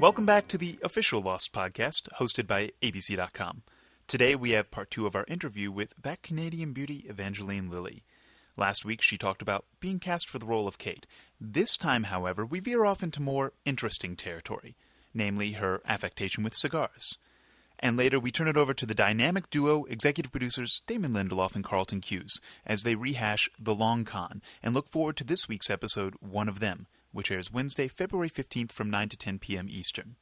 Welcome back to the official Lost podcast, hosted by ABC.com. Today we have part 2 of our interview with that Canadian beauty, Evangeline Lilly. Last week she talked about being cast for the role of Kate. This time, however, we veer off into more interesting territory, namely her affectation with cigars. And later we turn it over to the dynamic duo executive producers Damon Lindelof and Carlton Cuse as they rehash The Long Con and look forward to this week's episode, One of Them, which airs Wednesday, February 15th from 9 to 10 p.m. Eastern.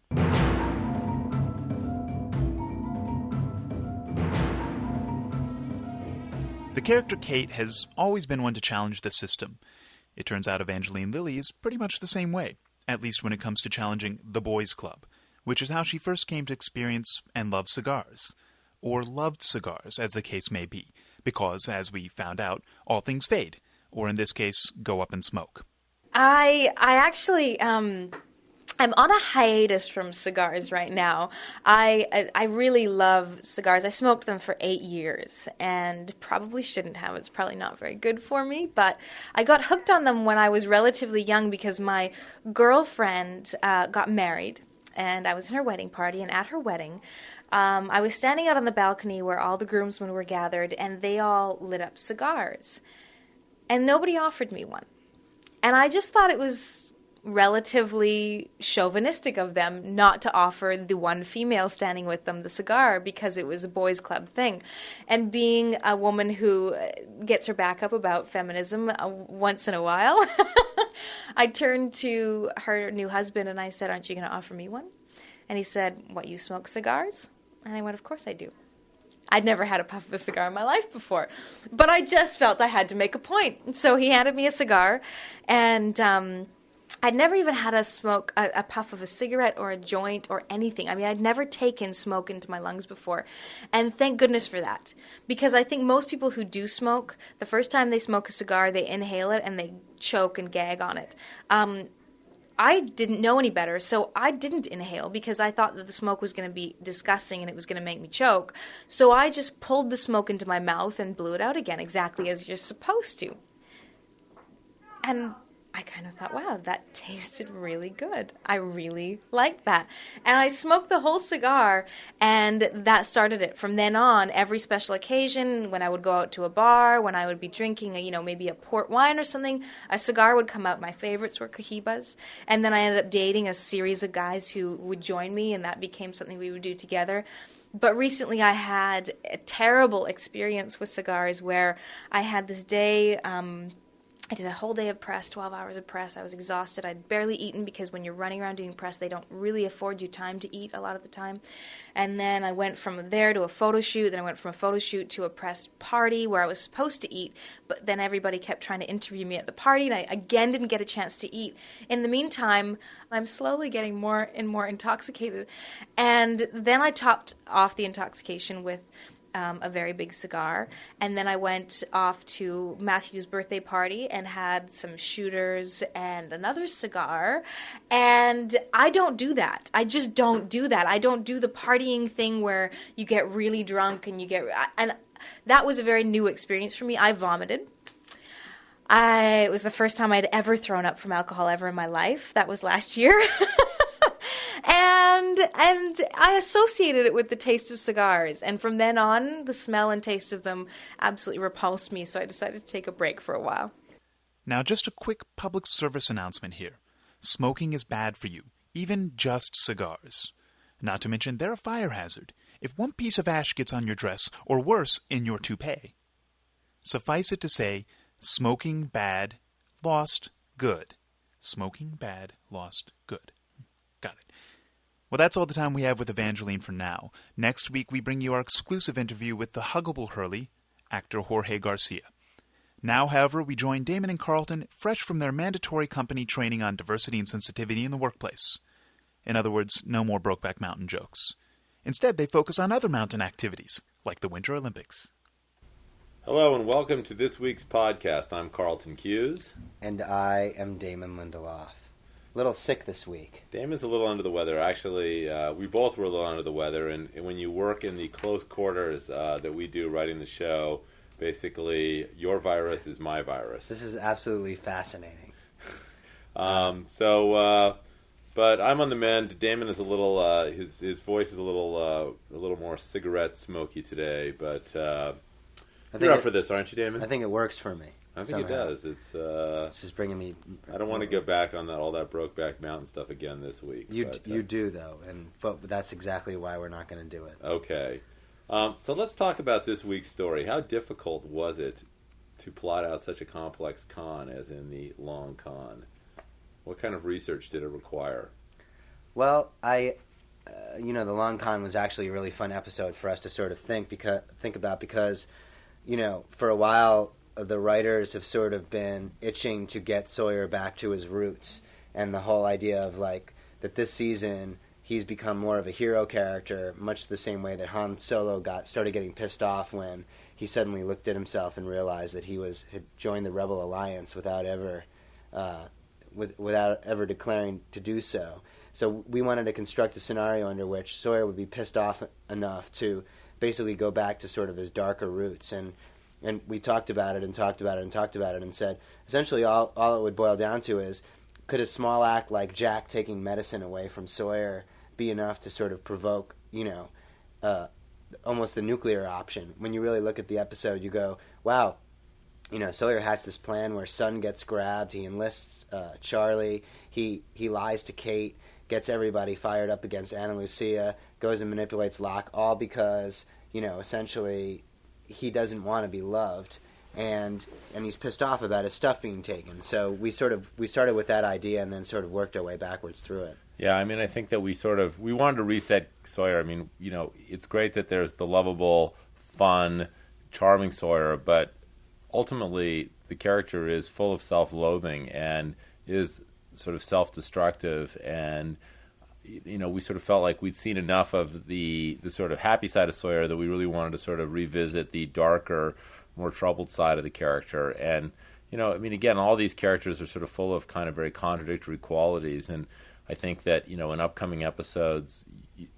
The character Kate has always been one to challenge the system. It turns out Evangeline Lilly is pretty much the same way, at least when it comes to challenging the boys' club, which is how she first came to experience and love cigars. Or loved cigars, as the case may be, because, as we found out, all things fade, or in this case, go up in smoke. I actually, I'm on a hiatus from cigars right now. I really love cigars. I smoked them for 8 years and probably shouldn't have. It's probably not very good for me, but I got hooked on them when I was relatively young because my girlfriend got married and I was in her wedding party, and at her wedding, I was standing out on the balcony where all the groomsmen were gathered and they all lit up cigars and nobody offered me one. And I just thought it was relatively chauvinistic of them not to offer the one female standing with them the cigar because it was a boys' club thing. And being a woman who gets her back up about feminism once in a while, I turned to her new husband and I said, "Aren't you going to offer me one?" And he said, "What, you smoke cigars?" And I went, "Of course I do." I'd never had a puff of a cigar in my life before, but I just felt I had to make a point. So he handed me a cigar, and I'd never even had a puff of a cigarette or a joint or anything. I mean, I'd never taken smoke into my lungs before, and thank goodness for that, because I think most people who do smoke, the first time they smoke a cigar, they inhale it and they choke and gag on it. I didn't know any better, so I didn't inhale because I thought that the smoke was going to be disgusting and it was going to make me choke. So I just pulled the smoke into my mouth and blew it out again, exactly as you're supposed to. And I kind of thought, wow, that tasted really good. I really liked that. And I smoked the whole cigar, and that started it. From then on, every special occasion, when I would go out to a bar, when I would be drinking, maybe a port wine or something, a cigar would come out. My favorites were Cohibas. And then I ended up dating a series of guys who would join me, and that became something we would do together. But recently I had a terrible experience with cigars where I had this day... I did a whole day of press, 12 hours of press. I was exhausted. I'd barely eaten because when you're running around doing press, they don't really afford you time to eat a lot of the time. And then I went from there to a photo shoot. Then I went from a photo shoot to a press party where I was supposed to eat. But then everybody kept trying to interview me at the party, and I again didn't get a chance to eat. In the meantime, I'm slowly getting more and more intoxicated. And then I topped off the intoxication with a very big cigar, and then I went off to Matthew's birthday party and had some shooters and another cigar, and I don't do that. I just don't do that. I don't do the partying thing where you get really drunk and and that was a very new experience for me. I vomited. It was the first time I'd ever thrown up from alcohol ever in my life. That was last year. And I associated it with the taste of cigars. And from then on, the smell and taste of them absolutely repulsed me, so I decided to take a break for a while. Now, just a quick public service announcement here. Smoking is bad for you, even just cigars. Not to mention, they're a fire hazard. If one piece of ash gets on your dress, or worse, in your toupee. Suffice it to say, smoking bad, lost good. Smoking bad, lost good. Got it. Well, that's all the time we have with Evangeline for now. Next week, we bring you our exclusive interview with the huggable Hurley, actor Jorge Garcia. Now, however, we join Damon and Carlton fresh from their mandatory company training on diversity and sensitivity in the workplace. In other words, no more Brokeback Mountain jokes. Instead, they focus on other mountain activities, like the Winter Olympics. Hello and welcome to this week's podcast. I'm Carlton Cuse. And I am Damon Lindelof. A little sick this week. Damon's a little under the weather. Actually, we both were a little under the weather. And when you work in the close quarters that we do writing the show, basically your virus is my virus. This is absolutely fascinating. But I'm on the mend. Damon is a little his voice is a little more cigarette smoky today. But you're up for this, aren't you, Damon? I think it works for me. I think somehow. it does. It's just bringing me. I don't want to go back on all that Brokeback Mountain stuff again this week. You do though, but that's exactly why we're not going to do it. Okay, so let's talk about this week's story. How difficult was it to plot out such a complex con as in the Long Con? What kind of research did it require? Well, the Long Con was actually a really fun episode for us to sort of think about because, for a while the writers have sort of been itching to get Sawyer back to his roots, and the whole idea of that this season he's become more of a hero character, much the same way that Han Solo started getting pissed off when he suddenly looked at himself and realized that he had joined the Rebel Alliance without ever declaring to do so. So we wanted to construct a scenario under which Sawyer would be pissed off enough to basically go back to sort of his darker roots. And we talked about it and talked about it and talked about it and said, essentially all it would boil down to is, could a small act like Jack taking medicine away from Sawyer be enough to sort of provoke, almost the nuclear option? When you really look at the episode, you go, wow, Sawyer hatched this plan where Sun gets grabbed, he enlists Charlie, he lies to Kate, gets everybody fired up against Ana Lucia, goes and manipulates Locke, all because, essentially he doesn't want to be loved, and he's pissed off about his stuff being taken. So we started with that idea and then sort of worked our way backwards through it. Yeah, I mean, I think that we wanted to reset Sawyer. I mean, it's great that there's the lovable, fun, charming Sawyer, but ultimately the character is full of self-loathing and is sort of self-destructive, and we sort of felt like we'd seen enough of the sort of happy side of Sawyer that we really wanted to sort of revisit the darker, more troubled side of the character. And I mean, again, all these characters are sort of full of kind of very contradictory qualities, and I think that in upcoming episodes,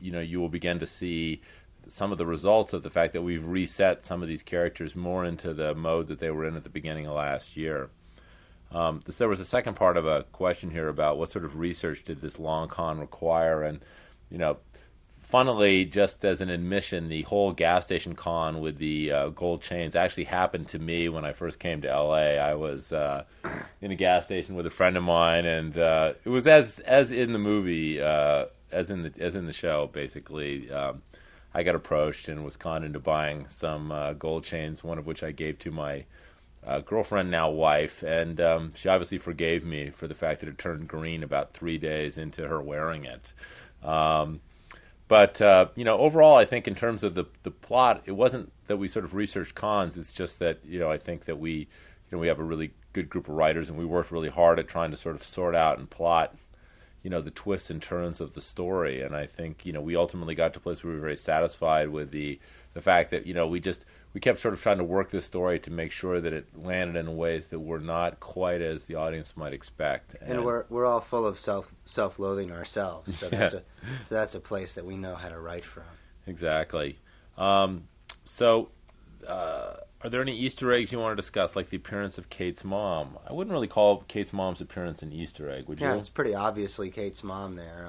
you will begin to see some of the results of the fact that we've reset some of these characters more into the mode that they were in at the beginning of last year. There was a second part of a question here about what sort of research did this Long Con require, and funnily, just as an admission, the whole gas station con with the gold chains actually happened to me when I first came to LA. I was in a gas station with a friend of mine, and it was as in the movie, as in the show, basically. I got approached and was conned into buying some gold chains, one of which I gave to my girlfriend, now wife, and she obviously forgave me for the fact that it turned green about 3 days into her wearing it. But overall, I think in terms of the plot, it wasn't that we sort of researched cons. It's just that I think that we have a really good group of writers, and we worked really hard at trying to sort of sort out and plot the twists and turns of the story. And I think we ultimately got to a place where we were very satisfied with the fact that we kept sort of trying to work this story to make sure that it landed in ways that were not quite as the audience might expect. And we're all full of self-loathing ourselves, so that's a place that we know how to write from. Exactly. Are there any Easter eggs you want to discuss, like the appearance of Kate's mom? I wouldn't really call Kate's mom's appearance an Easter egg, would you? Yeah, it's pretty obviously Kate's mom there.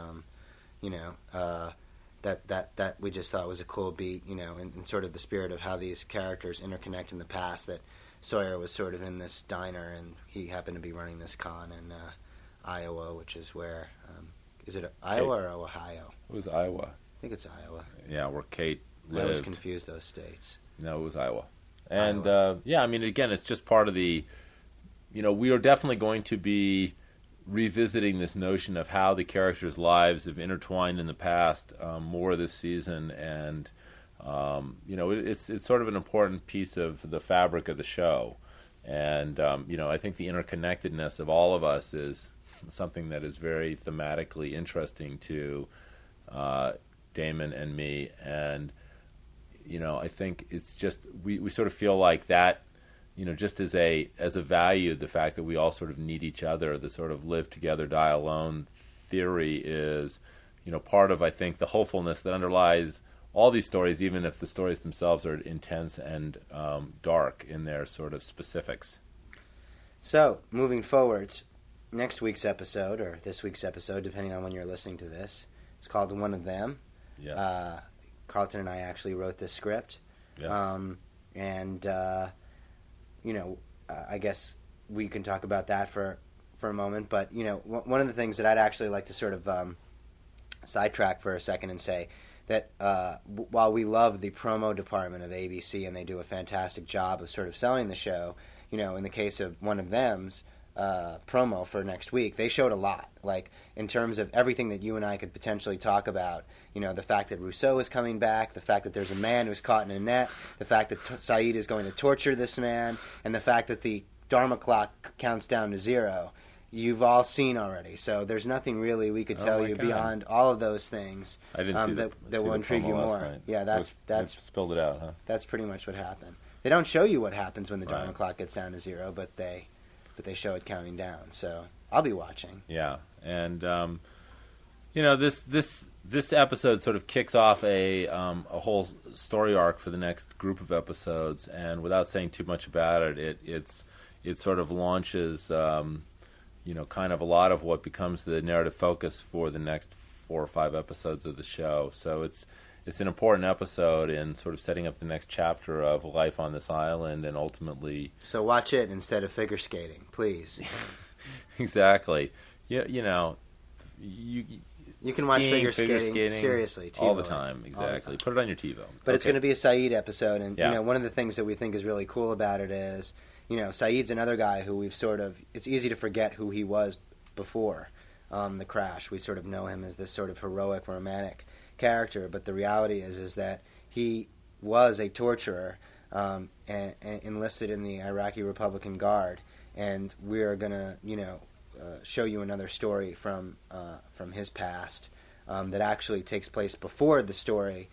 That we just thought was a cool beat, in sort of the spirit of how these characters interconnect in the past, that Sawyer was sort of in this diner and he happened to be running this con in Iowa, which is where, is it Iowa or Ohio? It was Iowa. I think it's Iowa. Yeah, where Kate lived. I always confuse those states. No, it was Iowa. And, I mean, again, it's just part of the, we are definitely going to be revisiting this notion of how the characters' lives have intertwined in the past more this season, and it's sort of an important piece of the fabric of the show, and I think the interconnectedness of all of us is something that is very thematically interesting to Damon and me, and I think it's just we sort of feel like that. Just as a value, the fact that we all sort of need each other, the sort of live together, die alone theory is, part of, I think, the hopefulness that underlies all these stories, even if the stories themselves are intense and dark in their sort of specifics. So, moving forwards, next week's episode, or this week's episode, depending on when you're listening to this, is called One of Them. Yes. Carlton and I actually wrote this script. Yes. I guess we can talk about that for a moment. But, one of the things that I'd actually like to sort of sidetrack for a second and say that while we love the promo department of ABC and they do a fantastic job of sort of selling the show, in the case of One of Them's promo for next week, they showed a lot. Like, in terms of everything that you and I could potentially talk about, the fact that Rousseau is coming back, the fact that there's a man who's caught in a net, the fact that Saeed is going to torture this man, and the fact that the Dharma clock counts down to 0. You've all seen already, so there's nothing really we could tell you beyond all of those things. I didn't see that will intrigue you more. Night. Yeah, that's spilled it out, huh? That's pretty much what happened. They don't show you what happens when the Dharma clock gets down to 0, but they show it counting down. So I'll be watching. Yeah, and this episode sort of kicks off a whole story arc for the next group of episodes, and without saying too much about it, it sort of launches kind of a lot of what becomes the narrative focus for the next 4 or 5 episodes of the show. So it's an important episode in sort of setting up the next chapter of life on this island, and ultimately. So watch it instead of figure skating, please. Exactly. You can watch figure skating seriously all the time. Exactly. Put it on your TiVo. But it's going to be a Saeed episode, and one of the things that we think is really cool about it is, Saeed's another guy who we've sort of, it's easy to forget who he was before the crash. We sort of know him as this sort of heroic, romantic character, but the reality is that he was a torturer and enlisted in the Iraqi Republican Guard, and we're going to, show you another story from his past that actually takes place before the story,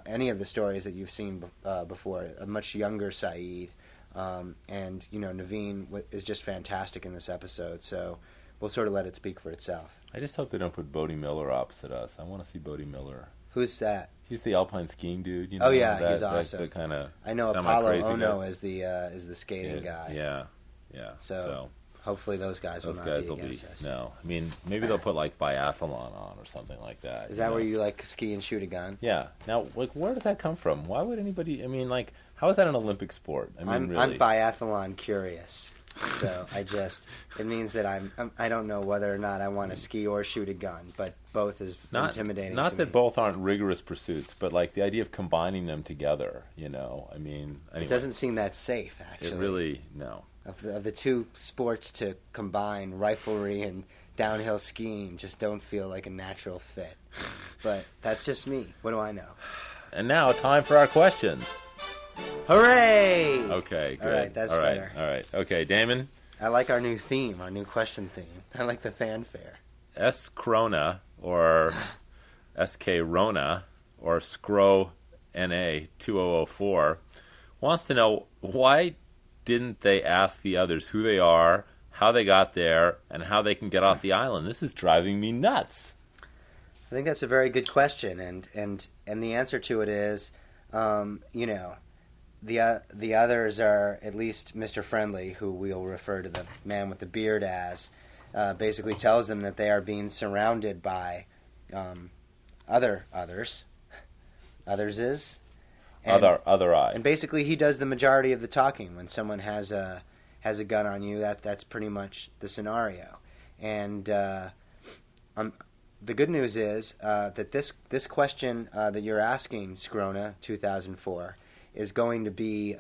any of the stories that you've seen before, a much younger Saeed. And Naveen is just fantastic in this episode, so we'll sort of let it speak for itself. I just hope they don't put Bodie Miller opposite us. I want to see Bodie Miller. Who's that? He's the alpine skiing dude. Oh yeah, he's awesome. That kind of I know Apollo Ono is the skating guy. Yeah. So hopefully those guys will not be against us. No, I mean maybe they'll put like biathlon on or something like that. Is that where you like ski and shoot a gun? Yeah. Now, like, where does that come from? Why would anybody? I mean, like, how is that an Olympic sport? I mean, really. I'm biathlon curious, so it means that I don't know whether or not I want to ski or shoot a gun, but both is intimidating. Not to that me. Both aren't rigorous pursuits, but like the idea of combining them together. I mean, anyway. It doesn't seem that safe, actually. It really no. Of the two sports to combine, riflery and downhill skiing just don't feel like a natural fit. But that's just me. What do I know? And now, time for our questions. Hooray! Okay, good. All right, that's better. All right. Okay, Damon? I like our new theme, our new question theme. I like the fanfare. S. Corona, or S.K. Rona, or Scro N.A. 2004, wants to know why didn't they ask the others who they are, how they got there, and how they can get off the island? This is driving me nuts. I think that's a very good question, and the answer to it is, the others are, at least Mr. Friendly, who we'll refer to the man with the beard as, basically tells them that they are being surrounded by others. Other eye. And basically, he does the majority of the talking. When someone has a gun on you, that's pretty much the scenario. And the good news is that this question that you're asking, Scrona 2004, is going to be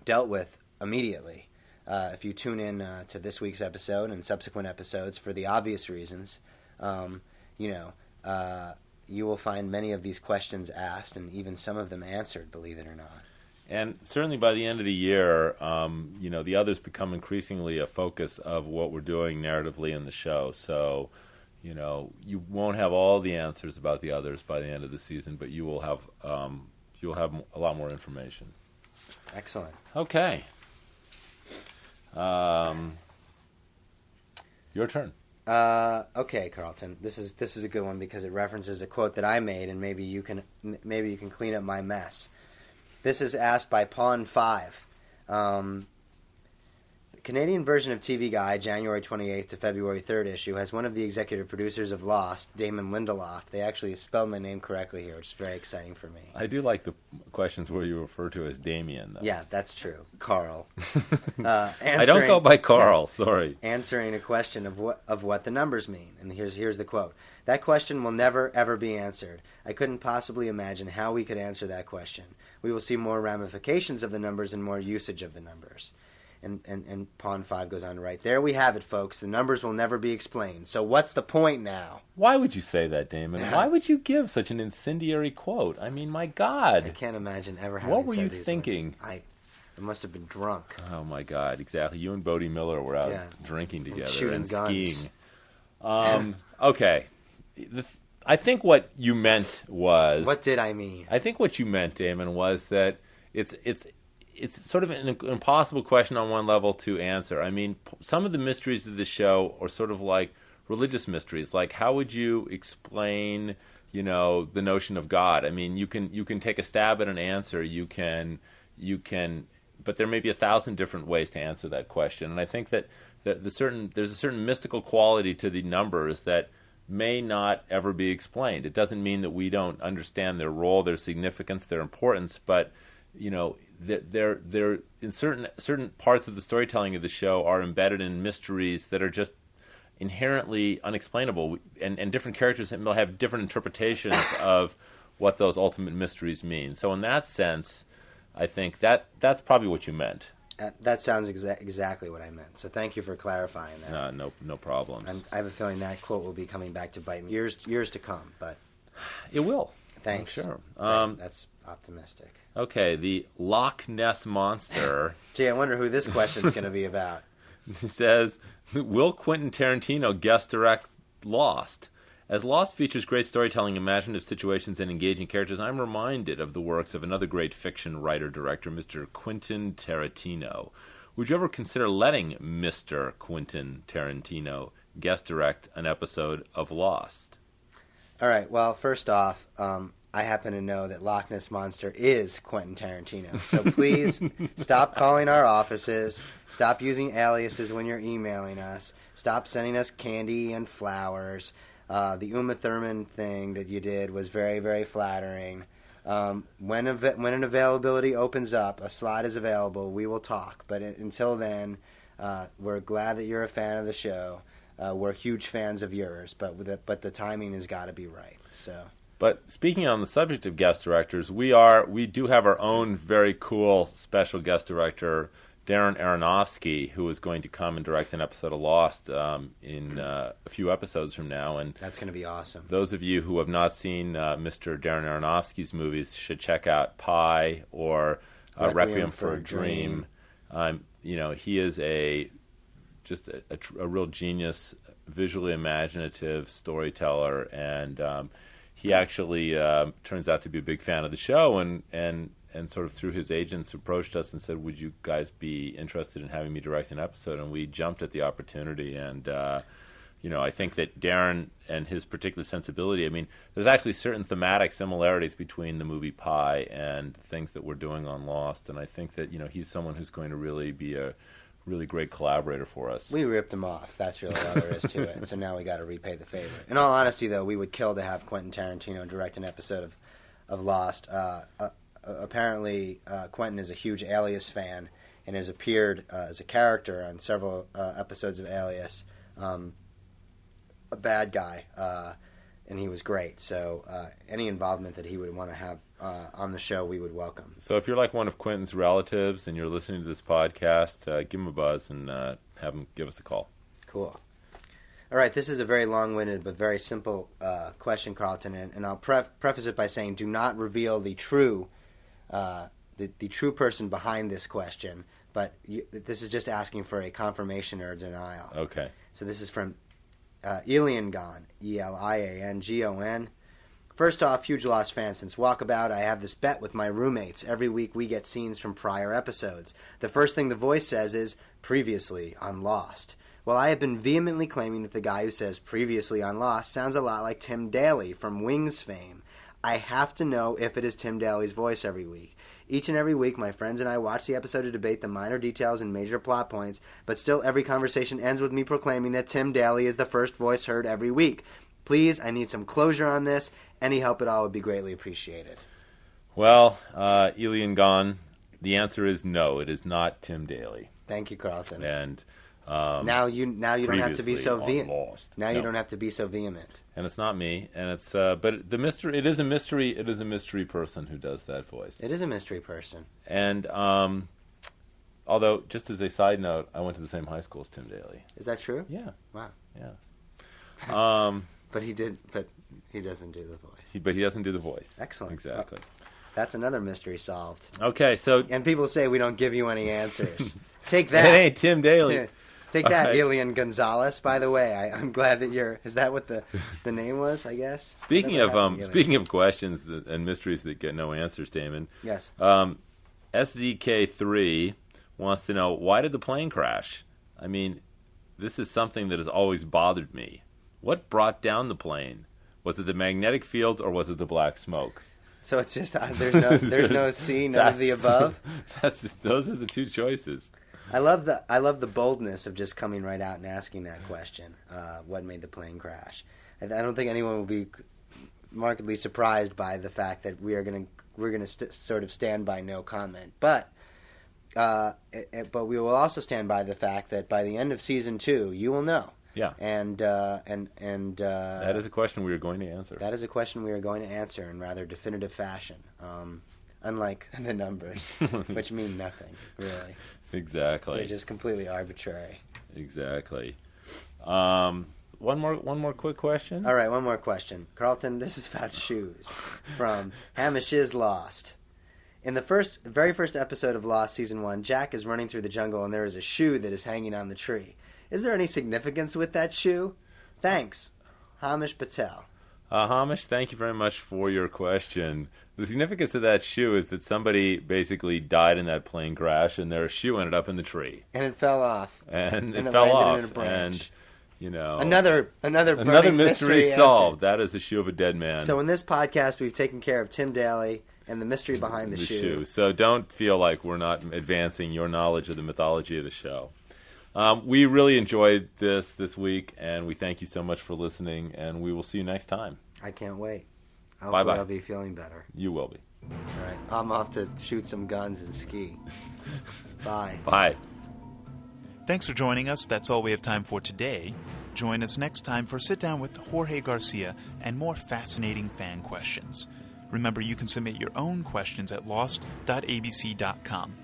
dealt with immediately. If you tune in to this week's episode and subsequent episodes, for the obvious reasons, you will find many of these questions asked, and even some of them answered, believe it or not. And certainly by the end of the year, the others become increasingly a focus of what we're doing narratively in the show. So, you won't have all the answers about the others by the end of the season, but you will have a lot more information. Excellent. Okay. Your turn. Okay, Carlton. This is a good one because it references a quote that I made, and maybe you can clean up my mess. This is asked by Pawn 5. Canadian version of TV Guide, January 28th to February 3rd issue, has one of the executive producers of Lost, Damon Lindelof. They actually spelled my name correctly here, which is very exciting for me. I do like the questions where you refer to as Damien, though. Yeah, that's true. Carl. I don't go by Carl, sorry. Answering a question of what the numbers mean. And here's the quote. That question will never, ever be answered. I couldn't possibly imagine how we could answer that question. We will see more ramifications of the numbers and more usage of the numbers. And Pawn 5 goes on to write, there we have it, folks. The numbers will never be explained. So what's the point now? Why would you say that, Damon? Why would you give such an incendiary quote? I mean, my God. I can't imagine ever having What were said you these thinking? words. I must have been drunk. Oh, my God, exactly. You and Bodie Miller were out drinking together shooting and guns. skiing. Okay. I think what you meant was... What did I mean? I think what you meant, Damon, was that it's sort of an impossible question on one level to answer. I mean, some of the mysteries of the show are sort of like religious mysteries. Like, how would you explain, the notion of God? I mean, you can take a stab at an answer. You can, but there may be 1,000 different ways to answer that question. And I think that there's a certain mystical quality to the numbers that may not ever be explained. It doesn't mean that we don't understand their role, their significance, their importance, but they're in certain parts of the storytelling of the show are embedded in mysteries that are just inherently unexplainable, and different characters will have different interpretations of what those ultimate mysteries mean. So in that sense, I think that's probably what you meant. That sounds exactly what I meant. So thank you for clarifying that. No problems. And I have a feeling that quote will be coming back to bite me years to come. But it will. Thanks. I'm sure. Right, that's optimistic. Okay, the Loch Ness Monster. Gee, I wonder who this question's going to be about. It says, will Quentin Tarantino guest direct Lost? As Lost features great storytelling, imaginative situations, and engaging characters, I'm reminded of the works of another great fiction writer-director, Mr. Quentin Tarantino. Would you ever consider letting Mr. Quentin Tarantino guest direct an episode of Lost? All right, well, first off, I happen to know that Loch Ness Monster is Quentin Tarantino. So please stop calling our offices. Stop using aliases when you're emailing us. Stop sending us candy and flowers. The Uma Thurman thing that you did was very, very flattering. When an availability opens up, a slot is available, we will talk. But until then, we're glad that you're a fan of the show. We're huge fans of yours, but the timing has got to be right. So. But speaking on the subject of guest directors, we do have our own very cool special guest director, Darren Aronofsky, who is going to come and direct an episode of Lost in a few episodes from now. And that's going to be awesome. Those of you who have not seen Mr. Darren Aronofsky's movies should check out Pi or Requiem for a Dream. He is just a real genius, visually imaginative storyteller, and he actually turns out to be a big fan of the show, and sort of through his agents approached us and said, would you guys be interested in having me direct an episode? And we jumped at the opportunity, and I think that Darren and his particular sensibility, I mean, there's actually certain thematic similarities between the movie Pi and things that we're doing on Lost, and I think that he's someone who's going to really be a really great collaborator for us. We ripped him off. That's really all there is to it. So now we got to repay the favor. In all honesty, though, we would kill to have Quentin Tarantino direct an episode of Lost. Apparently, Quentin is a huge Alias fan and has appeared as a character on several episodes of Alias. A bad guy, and he was great. So any involvement that he would want to have on the show, we would welcome. So if you're like one of Quentin's relatives and you're listening to this podcast, give him a buzz and have him give us a call. Cool. All right, this is a very long-winded but very simple question, Carlton, and I'll preface it by saying do not reveal the true the true person behind this question, but this is just asking for a confirmation or a denial. Okay. So this is from Eliangon, Eliangon. First off, huge Lost fan. Since Walkabout, I have this bet with my roommates. Every week we get scenes from prior episodes. The first thing the voice says is, previously on Lost. Well, I have been vehemently claiming that the guy who says previously on Lost sounds a lot like Tim Daly from Wings fame. I have to know if it is Tim Daly's voice every week. Each and every week, my friends and I watch the episode to debate the minor details and major plot points, but still every conversation ends with me proclaiming that Tim Daly is the first voice heard every week. Please, I need some closure on this. Any help at all would be greatly appreciated. Well, Elian Gone, the answer is no. It is not Tim Daly. Thank you, Carlton. And now you don't have to be so vehement. Lost. Now you don't have to be so vehement. And it's not me. And it's but the mystery. It is a mystery. It is a mystery person who does that voice. It is a mystery person. And although, just as a side note, I went to the same high school as Tim Daly. Is that true? Yeah. Wow. Yeah. But he doesn't do the voice. But he doesn't do the voice. Excellent. Exactly. That's another mystery solved. Okay, so And people say we don't give you any answers. Take that. it ain't Tim Daly. Take that, Okay. Elian Gonzalez. By the way, I'm glad that you're. Is that what the name was? I guess. Speaking Whatever of happened to Elian? speaking of questions and mysteries that get no answers, Damon. Yes. SZK3 wants to know, why did the plane crash? I mean, this is something that has always bothered me. What brought down the plane? Was it the magnetic fields or was it the black smoke? So it's just there's no C, none of the above. Those are the two choices. I love the boldness of just coming right out and asking that question. What made the plane crash? I don't think anyone will be markedly surprised by the fact that we're gonna sort of stand by no comment. But we will also stand by the fact that by the end of season 2, you will know. Yeah. And That is a question we are going to answer. that is a question we are going to answer in rather definitive fashion. Unlike the numbers, which mean nothing, really. Exactly. They're just completely arbitrary. Exactly. One more quick question. All right, one more question. Carlton, this is about shoes from Hamish is Lost. In the very first episode of Lost Season 1, Jack is running through the jungle and there is a shoe that is hanging on the tree. Is there any significance with that shoe? Thanks. Hamish Patel. Hamish, thank you very much for your question. The significance of that shoe is that somebody basically died in that plane crash and their shoe ended up in the tree. And it fell off. And it it fell landed off. in a branch. And, you know... Another mystery answered. solved. That is the shoe of a dead man. So in this podcast, we've taken care of Tim Daly and the mystery behind the shoe. So don't feel like we're not advancing your knowledge of the mythology of the show. We really enjoyed this week, and we thank you so much for listening, and we will see you next time. I can't wait. Bye-bye. Hopefully I'll be feeling better. You will be. All right. I'm off to shoot some guns and ski. Bye. Bye. Thanks for joining us. That's all we have time for today. Join us next time for Sit Down with Jorge Garcia and more fascinating fan questions. Remember, you can submit your own questions at lost.abc.com.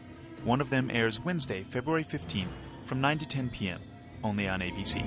One of them airs Wednesday, February 15th from 9 to 10 p.m., only on ABC.